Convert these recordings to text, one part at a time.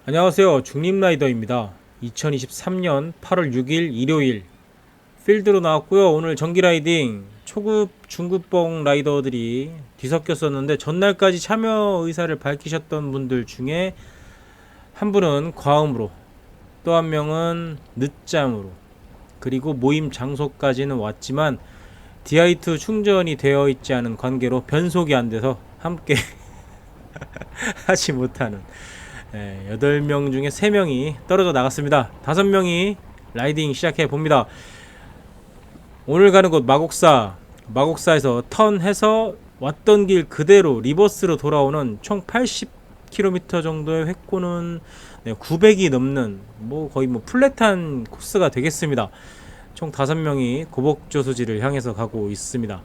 안녕하세요. 중립라이더입니다. 2023년 8월 6일 일요일 필드로 나왔고요. 오늘 정기 라이딩 초급 중급봉 라이더들이 뒤섞였었는데 전날까지 참여 의사를 밝히셨던 분들 중에 한 분은 과음으로, 또 한 명은 늦잠으로, 그리고 모임 장소까지는 왔지만 DI2 충전이 되어 있지 않은 관계로 변속이 안 돼서 함께 하지 못하는 8명 중에 3명이 떨어져 나갔습니다. 5명이 라이딩 시작해 봅니다. 오늘 가는 곳 마곡사에서 턴해서 왔던 길 그대로 리버스로 돌아오는 총 80km 정도의 획고는 900이 넘는 거의 플랫한 코스가 되겠습니다. 총 5명이 고복저수지를 향해서 가고 있습니다.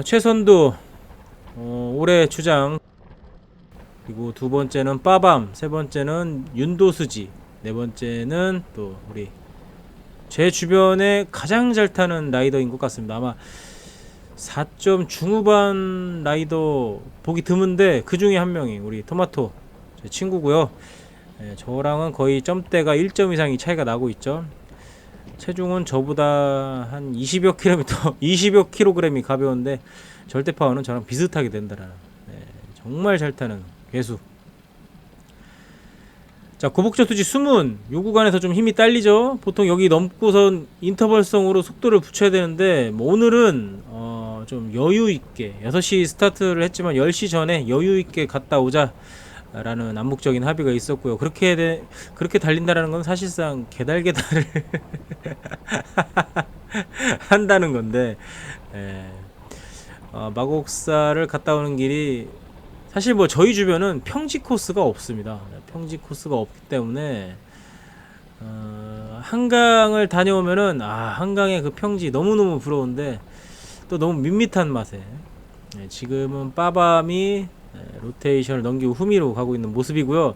최선두 올해 주장, 그리고 두 번째는 빠밤, 세 번째는 윤도수지, 네 번째는 또 우리 제 주변에 가장 잘 타는 라이더인 것 같습니다. 아마 4점 중후반 라이더 보기 드문데 그 중에 한 명이 우리 토마토 제 친구고요. 저랑은 거의 점대가 1점 이상이 차이가 나고 있죠. 체중은 저보다 한 20여 킬로미터, 20여 킬로그램이 가벼운데 절대 파워는 저랑 비슷하게 된다라는, 정말 잘 타는 괴수. 자, 고복저수지 수문 요 구간에서 좀 힘이 딸리죠. 보통 여기 넘고선 인터벌성으로 속도를 붙여야 되는데 오늘은 좀 여유 있게 6시 스타트를 했지만 10시 전에 여유 있게 갔다 오자 라는 암묵적인 합의가 있었고요. 그렇게 달린다라는 건 사실상 개달개달을 한다는 건데, 마곡사를 갔다 오는 길이 사실 저희 주변은 평지 코스가 없습니다. 평지 코스가 없기 때문에 한강을 다녀오면은 한강의 그 평지 너무너무 부러운데 또 너무 밋밋한 맛에, 지금은 빠밤이 로테이션을 넘기고 후미로 가고 있는 모습이고요.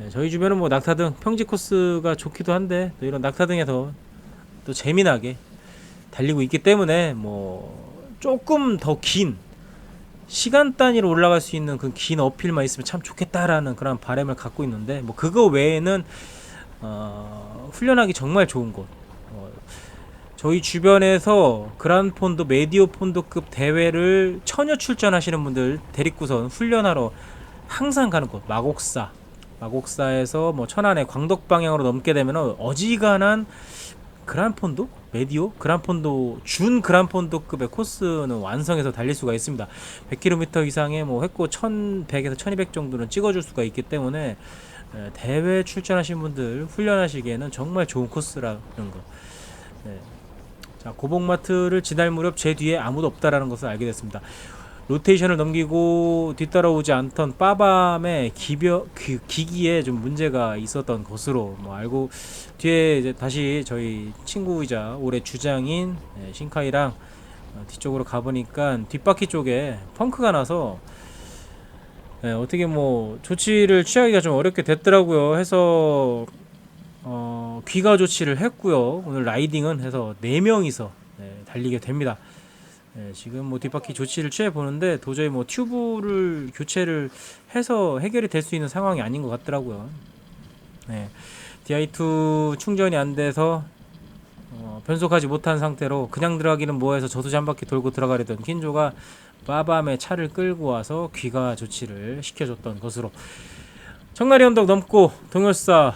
저희 주변은 낙타등 평지 코스가 좋기도 한데 또 이런 낙타등에서 또 재미나게 달리고 있기 때문에 조금 더 긴 시간 단위로 올라갈 수 있는 그 긴 어필만 있으면 참 좋겠다라는 그런 바람을 갖고 있는데 그거 외에는 훈련하기 정말 좋은 곳, 저희 주변에서 그란폰도 메디오 폰도급 대회를 천여 출전하시는 분들 데리고선 훈련하러 항상 가는 곳 마곡사에서 천안의 광덕 방향으로 넘게 되면 어지간한 그란폰도? 메디오? 그란폰도, 준 그란폰도급의 코스는 완성해서 달릴 수가 있습니다. 100km 이상의 획고 1100에서 1200 정도는 찍어줄 수가 있기 때문에 대회 출전하신 분들 훈련하시기에는 정말 좋은 코스라는 거. 자, 고복마트를 지날 무렵 제 뒤에 아무도 없다라는 것을 알게 됐습니다. 로테이션을 넘기고 뒤따라오지 않던 빠밤의 기기에 좀 문제가 있었던 것으로 알고, 뒤에 이제 다시 저희 친구이자 올해 주장인 신카이랑 뒤쪽으로 가보니까 뒷바퀴 쪽에 펑크가 나서 어떻게 조치를 취하기가 좀 어렵게 됐더라고요. 해서 귀가 조치를 했고요. 오늘 라이딩은 해서 4명이서 달리게 됩니다. 지금 뒷바퀴 조치를 취해 보는데 도저히 튜브를 교체를 해서 해결이 될 수 있는 상황이 아닌 것 같더라고요. DI2 충전이 안 돼서 변속하지 못한 상태로 그냥 들어가기는 뭐해서 저수지 한 바퀴 돌고 들어가려던 킨조가 빠밤의 차를 끌고 와서 귀가 조치를 시켜줬던 것으로, 청나리 언덕 넘고 동열사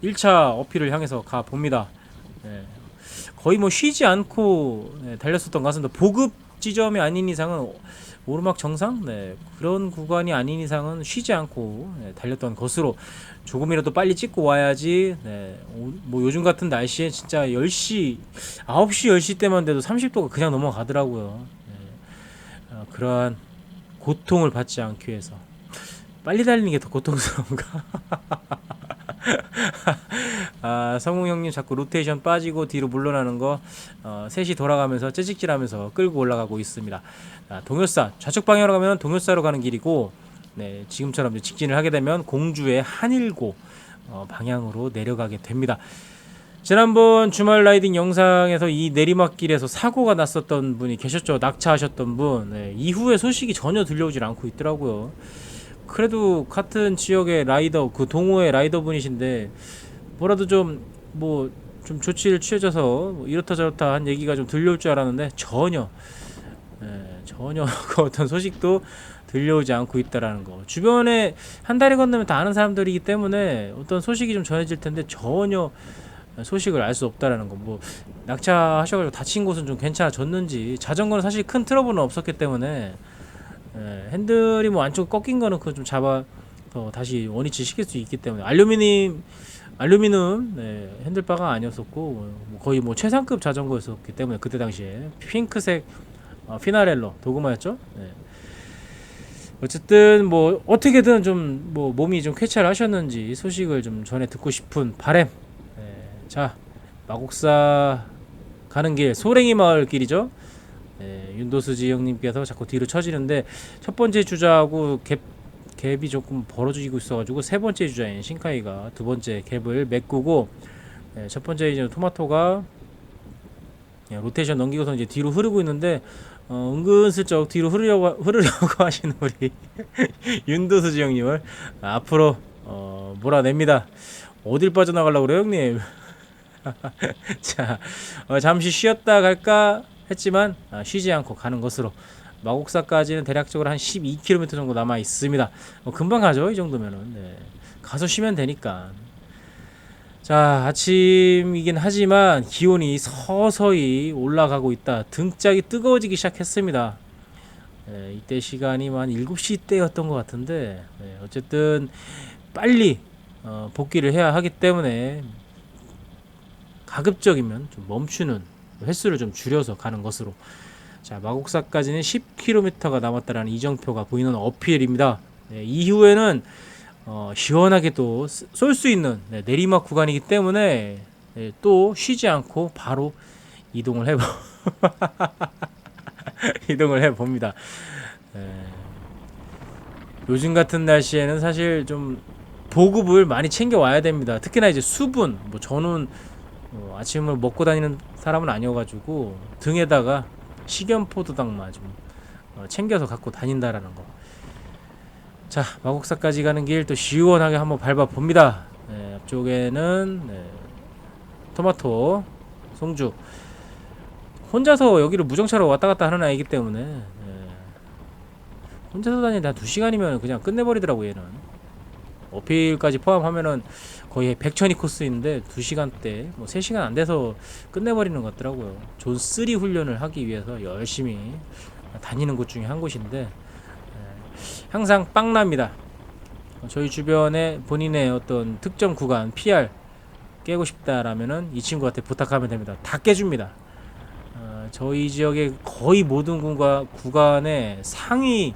1차 어필을 향해서 가 봅니다. 거의 쉬지 않고 달렸었던 것 같습니다. 보급 지점이 아닌 이상은, 오르막 정상? 그런 구간이 아닌 이상은 쉬지 않고 달렸던 것으로, 조금이라도 빨리 찍고 와야지. 요즘 같은 날씨에 진짜 10시, 9시, 10시 때만 돼도 30도가 그냥 넘어가더라고요. 그러한 고통을 받지 않기 위해서 빨리 달리는 게 더 고통스러운가? 성웅 형님 자꾸 로테이션 빠지고 뒤로 물러나는 거 셋이 돌아가면서 째직질하면서 끌고 올라가고 있습니다. 동요사 좌측 방향으로 가면 동요사로 가는 길이고, 지금처럼 직진을 하게 되면 공주의 한일고 방향으로 내려가게 됩니다. 지난번 주말 라이딩 영상에서 이 내리막길에서 사고가 났었던 분이 계셨죠. 낙차하셨던 분. 이후에 소식이 전혀 들려오질 않고 있더라고요. 그래도 같은 지역의 라이더, 그 동호회 라이더 분이신데 뭐라도 좀 뭐 좀 조치를 취해줘서 뭐 이렇다 저렇다 한 얘기가 좀 들려올 줄 알았는데 전혀, 전혀 그 어떤 소식도 들려오지 않고 있다라는 거. 주변에 한 다리 건너면 다 아는 사람들이기 때문에 어떤 소식이 좀 전해질 텐데 전혀 소식을 알 수 없다라는 거. 뭐 낙차하셔가지고 다친 곳은 좀 괜찮아졌는지, 자전거는 사실 큰 트러블은 없었기 때문에 핸들이 뭐 안쪽 꺾인 거는 그거 좀 잡아 다시 원위치 시킬 수 있기 때문에 알루미늄 핸들바가 아니었었고, 뭐 거의 뭐 최상급 자전거였었기 때문에 그때 당시에 핑크색 피나렐로 도그마였죠. 어쨌든 뭐 어떻게든 좀 뭐 몸이 좀 쾌차를 하셨는지 소식을 좀 전해 듣고 싶은 바램. 자, 마곡사 가는 길 소랭이 마을 길이죠. 윤도수지 형님께서 자꾸 뒤로 처지는데 첫 번째 주자하고 갭이 조금 벌어지고 있어가지고 세 번째 주자인 신카이가 두 번째 갭을 메꾸고, 첫 번째 이제 토마토가 로테이션 넘기고서 이제 뒤로 흐르고 있는데 은근슬쩍 뒤로 흐르려고 하시는 우리 윤도수지 형님을 앞으로 몰아냅니다. 어딜 빠져나가려고 그래요 형님? 자, 잠시 쉬었다 갈까 했지만 쉬지 않고 가는 것으로 마곡사까지는 대략적으로 한 12km 정도 남아 있습니다. 금방 가죠 이 정도면은. 가서 쉬면 되니까. 자, 아침이긴 하지만 기온이 서서히 올라가고 있다. 등짝이 뜨거워지기 시작했습니다. 이때 시간이 한 7시 때였던 것 같은데, 어쨌든 빨리 복귀를 해야 하기 때문에 가급적이면 좀 멈추는 횟수를 좀 줄여서 가는 것으로. 자, 마곡사까지는 10km가 남았다라는 이정표가 보이는 어필입니다. 이후에는 시원하게 또 쏠 수 있는 내리막 구간이기 때문에 또 쉬지 않고 바로 이동을 해 이동을 해 봅니다. 요즘 같은 날씨에는 사실 좀 보급을 많이 챙겨 와야 됩니다. 특히나 이제 수분, 뭐 저는 아침을 먹고 다니는 사람은 아니어가지고 등에다가 식염포도당만 좀 챙겨서 갖고 다닌다라는 거. 자, 마곡사까지 가는 길 또 시원하게 한번 밟아 봅니다. 앞쪽에는 토마토, 송주. 혼자서 여기를 무정차로 왔다 갔다 하는 아이기 때문에 혼자서 다니는데 한 2시간이면 그냥 끝내버리더라고 얘는. 어필까지 포함하면은 거의 백천이 코스인데 2시간대, 뭐 3시간 안 돼서 끝내버리는 것 같더라고요. 존3 훈련을 하기 위해서 열심히 다니는 곳 중에 한 곳인데 항상 빵납니다. 저희 주변에 본인의 어떤 특정 구간 PR 깨고 싶다라면은 이 친구한테 부탁하면 됩니다. 다 깨줍니다. 저희 지역의 거의 모든 구간의 상위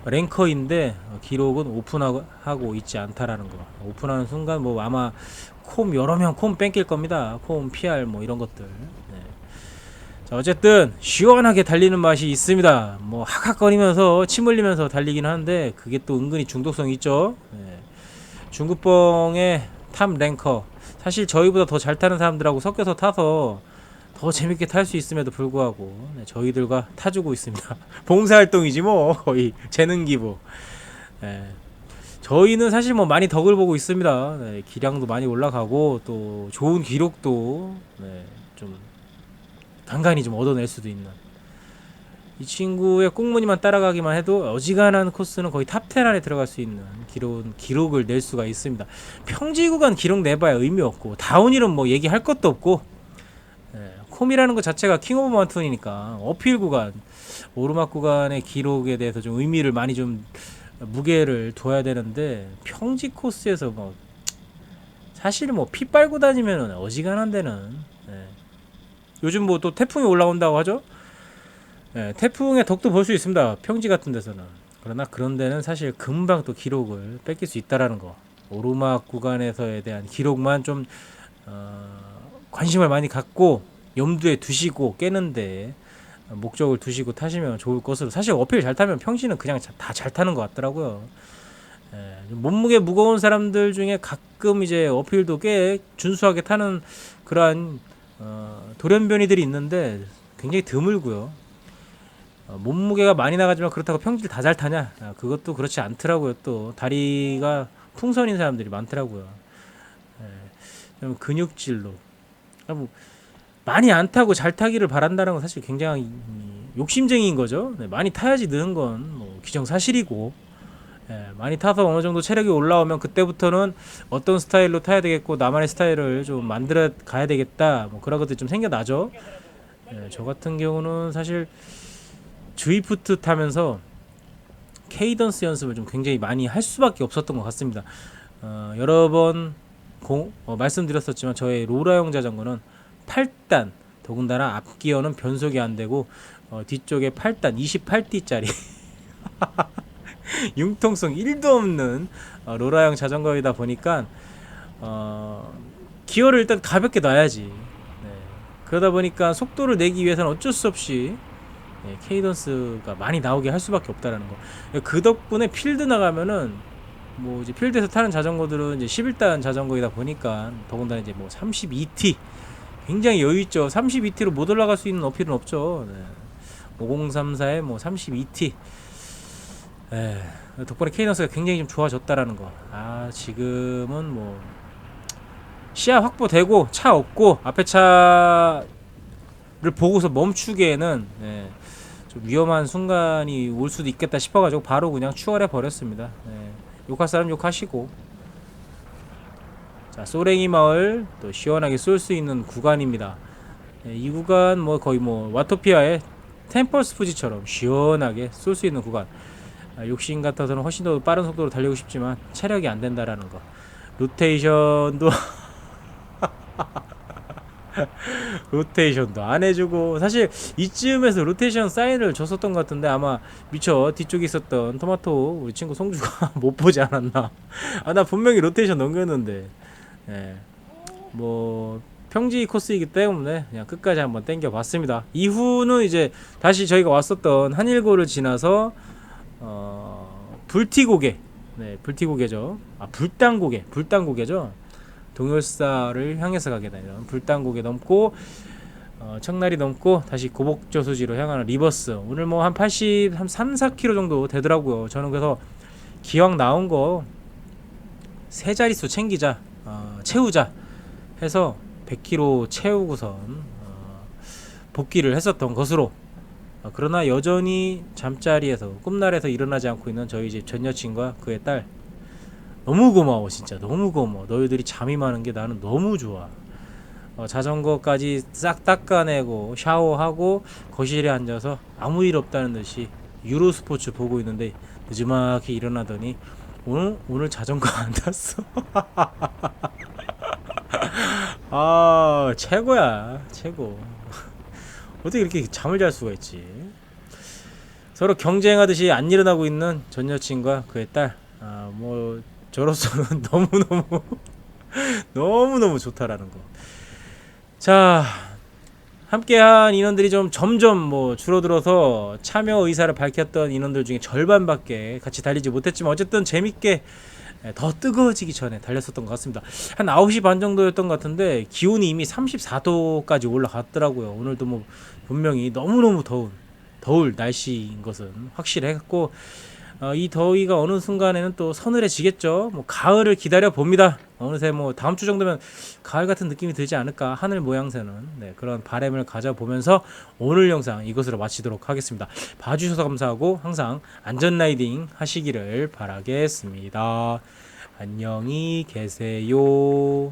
랭커인데 기록은 오픈하고 있지 않다라는 거. 오픈하는 순간 뭐 아마 여러 명 뺏길 겁니다. PR 뭐 이런 것들. 자, 어쨌든 시원하게 달리는 맛이 있습니다. 뭐 하악거리면서 침 흘리면서 달리긴 하는데 그게 또 은근히 중독성이 있죠. 중국봉의 탑 랭커, 사실 저희보다 더 잘 타는 사람들하고 섞여서 타서 더 재밌게 탈 수 있음에도 불구하고 저희들과 타주고 있습니다. 봉사활동이지 뭐 거의 재능 기부. 저희는 사실 뭐 많이 덕을 보고 있습니다. 기량도 많이 올라가고 또 좋은 기록도 좀 간간히 좀 얻어낼 수도 있는, 이 친구의 꽁무니만 따라가기만 해도 어지간한 코스는 거의 탑10 안에 들어갈 수 있는 기록을 낼 수가 있습니다. 평지 구간 기록 내봐야 의미 없고 다운힐은 뭐 얘기할 것도 없고, 콤이라는 것 자체가 킹 오브 마운틴이니까 어필 구간, 오르막 구간의 기록에 대해서 좀 의미를 많이 좀 무게를 둬야 되는데, 평지 코스에서 뭐 사실 뭐 피 빨고 다니면 어지간한 데는 요즘 뭐 또 태풍이 올라온다고 하죠. 태풍의 덕도 볼 수 있습니다. 평지 같은 데서는. 그러나 그런 데는 사실 금방 또 기록을 뺏길 수 있다라는 거. 오르막 구간에서에 대한 기록만 좀 관심을 많이 갖고 염두에 두시고 깨는데 목적을 두시고 타시면 좋을 것으로. 사실 어필 잘 타면 평지는 그냥 다 잘 타는 것 같더라고요. 몸무게 무거운 사람들 중에 가끔 이제 어필도 꽤 준수하게 타는 그러한 돌연변이들이 있는데 굉장히 드물고요. 몸무게가 많이 나가지만 그렇다고 평지를 다 잘 타냐? 그것도 그렇지 않더라고요. 또 다리가 풍선인 사람들이 많더라고요. 좀 근육질로. 뭐 많이 안 타고 잘 타기를 바란다는 건 사실 굉장히 욕심쟁이인 거죠. 많이 타야지 느는 건 뭐 기정사실이고, 많이 타서 어느 정도 체력이 올라오면 그때부터는 어떤 스타일로 타야 되겠고 나만의 스타일을 좀 만들어 가야 되겠다. 뭐 그런 것들이 좀 생겨나죠. 저 같은 경우는 사실 드리프트 타면서 케이던스 연습을 좀 굉장히 많이 할 수밖에 없었던 것 같습니다. 여러 번 말씀드렸었지만 저의 로라형 자전거는 8단, 더군다나 앞기어는 변속이 안 되고 뒤쪽에 8단 28D짜리 융통성 1도 없는 로라형 자전거이다 보니까 기어를 일단 가볍게 놔야지. 그러다 보니까 속도를 내기 위해서는 어쩔 수 없이 케이던스가 많이 나오게 할 수밖에 없다라는 거. 그 덕분에 필드 나가면은 뭐 이제 필드에서 타는 자전거들은 이제 11단 자전거이다 보니까 더군다나 이제 뭐 32T 굉장히 여유 있죠. 32T로 못 올라갈 수 있는 어필은 없죠. 5034에 뭐 32T. 덕분에 케이던스가 굉장히 좀 좋아졌다라는 거. 지금은 뭐 시야 확보되고 차 없고 앞에 차를 보고서 멈추기에는 좀 위험한 순간이 올 수도 있겠다 싶어가지고 바로 그냥 추월해 버렸습니다. 욕할 사람 욕하시고. 자, 소랭이 마을 또 시원하게 쏠 수 있는 구간입니다. 이 구간 뭐 거의 뭐 와토피아의 템펄스 푸지처럼 시원하게 쏠 수 있는 구간. 욕심 같아서는 훨씬 더 빠른 속도로 달리고 싶지만 체력이 안 된다라는 거. 로테이션도 로테이션도 안 해주고, 사실 이쯤에서 로테이션 사인을 줬었던 것 같은데 아마 미처 뒤쪽에 있었던 토마토 우리 친구 송주가 못 보지 않았나. 나 분명히 로테이션 넘겼는데. 뭐 평지 코스이기 때문에 그냥 끝까지 한번 땡겨 봤습니다. 이후는 이제 다시 저희가 왔었던 한일고를 지나서 불티고개, 불티고개죠. 불당고개죠. 동열사를 향해서 가게 되는 불당고개 넘고 청나리 넘고 다시 고복저수지로 향하는 리버스. 오늘 뭐 한 83, 4km 정도 되더라고요. 저는 그래서 기왕 나온 거 세 자릿수 챙기자, 채우자 해서 100km 채우고선 복귀를 했었던 것으로. 그러나 여전히 잠자리에서 꿈날에서 일어나지 않고 있는 저희 집 전 여친과 그의 딸, 너무 고마워. 진짜 너무 고마워. 너희들이 잠이 많은 게 나는 너무 좋아. 자전거까지 싹 닦아내고 샤워하고 거실에 앉아서 아무 일 없다는 듯이 유로스포츠 보고 있는데 늦지막히 일어나더니 오늘 자전거 안 탔어. 최고야, 최고. 어떻게 이렇게 잠을 잘 수가 있지? 서로 경쟁하듯이 안 일어나고 있는 전 여친과 그의 딸. 뭐 저로서는 너무너무 좋다라는 거. 자, 함께한 인원들이 좀 점점 뭐 줄어들어서 참여 의사를 밝혔던 인원들 중에 절반밖에 같이 달리지 못했지만 어쨌든 재밌게 더 뜨거워지기 전에 달렸었던 것 같습니다. 한 9시 반 정도였던 것 같은데 기온이 이미 34도까지 올라갔더라고요. 오늘도 뭐 분명히 너무너무 더울 날씨인 것은 확실했고, 이 더위가 어느 순간에는 또 서늘해지겠죠. 뭐 가을을 기다려 봅니다. 어느새 뭐 다음 주 정도면 가을 같은 느낌이 들지 않을까, 하늘 모양새는. 그런 바람을 가져보면서 오늘 영상 이것으로 마치도록 하겠습니다. 봐주셔서 감사하고 항상 안전 라이딩 하시기를 바라겠습니다. 안녕히 계세요.